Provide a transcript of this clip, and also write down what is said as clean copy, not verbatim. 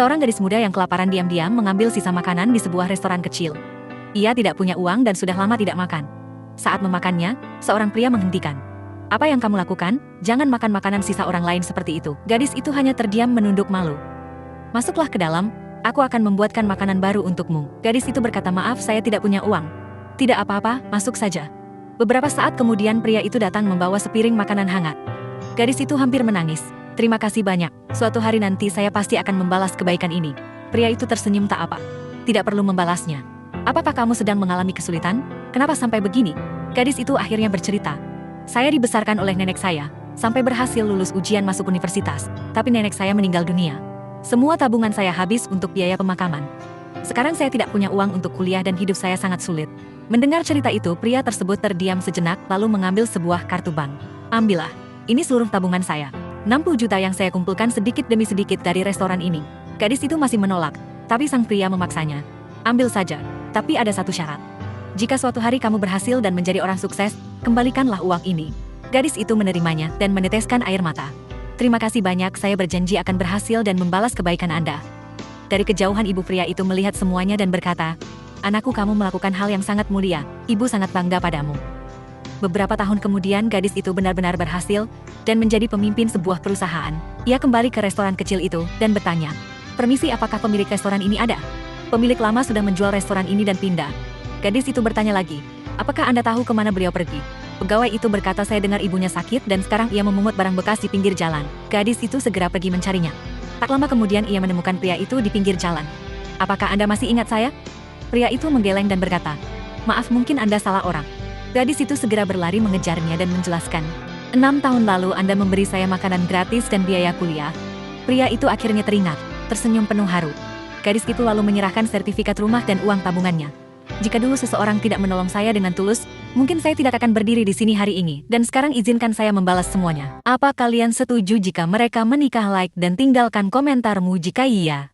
Seorang gadis muda yang kelaparan diam-diam mengambil sisa makanan di sebuah restoran kecil. Ia tidak punya uang dan sudah lama tidak makan. Saat memakannya, seorang pria menghentikan. "Apa yang kamu lakukan? Jangan makan makanan sisa orang lain seperti itu." Gadis itu hanya terdiam menunduk malu. "Masuklah ke dalam, aku akan membuatkan makanan baru untukmu." Gadis itu berkata, "Maaf, saya tidak punya uang." "Tidak apa-apa, masuk saja." Beberapa saat kemudian pria itu datang membawa sepiring makanan hangat. Gadis itu hampir menangis. "Terima kasih banyak, suatu hari nanti saya pasti akan membalas kebaikan ini." Pria itu tersenyum tak apa. "Tidak perlu membalasnya. Apakah kamu sedang mengalami kesulitan? Kenapa sampai begini?" Gadis itu akhirnya bercerita. "Saya dibesarkan oleh nenek saya, sampai berhasil lulus ujian masuk universitas, tapi nenek saya meninggal dunia. Semua tabungan saya habis untuk biaya pemakaman. Sekarang saya tidak punya uang untuk kuliah dan hidup saya sangat sulit." Mendengar cerita itu, pria tersebut terdiam sejenak lalu mengambil sebuah kartu bank. "Ambillah, ini seluruh tabungan saya. 60 juta yang saya kumpulkan sedikit demi sedikit dari restoran ini." Gadis itu masih menolak, tapi sang pria memaksanya. "Ambil saja, tapi ada satu syarat. Jika suatu hari kamu berhasil dan menjadi orang sukses, kembalikanlah uang ini." Gadis itu menerimanya dan meneteskan air mata. "Terima kasih banyak, saya berjanji akan berhasil dan membalas kebaikan Anda." Dari kejauhan ibu pria itu melihat semuanya dan berkata, "Anakku, kamu melakukan hal yang sangat mulia, ibu sangat bangga padamu." Beberapa tahun kemudian gadis itu benar-benar berhasil dan menjadi pemimpin sebuah perusahaan. Ia kembali ke restoran kecil itu dan bertanya, "Permisi, apakah pemilik restoran ini ada?" Pemilik lama sudah menjual restoran ini dan pindah. Gadis itu bertanya lagi, "Apakah Anda tahu kemana beliau pergi?" Pegawai itu berkata, "Saya dengar ibunya sakit dan sekarang ia memungut barang bekas di pinggir jalan." Gadis itu segera pergi mencarinya. Tak lama kemudian ia menemukan pria itu di pinggir jalan. "Apakah Anda masih ingat saya?" Pria itu menggeleng dan berkata, "Maaf, mungkin Anda salah orang." Gadis itu segera berlari mengejarnya dan menjelaskan, "6 tahun lalu Anda memberi saya makanan gratis dan biaya kuliah." Pria itu akhirnya teringat, tersenyum penuh haru. Gadis itu lalu menyerahkan sertifikat rumah dan uang tabungannya. "Jika dulu seseorang tidak menolong saya dengan tulus, mungkin saya tidak akan berdiri di sini hari ini. Dan sekarang izinkan saya membalas semuanya." Apa kalian setuju jika mereka menikah? Like dan tinggalkan komentarmu jika iya.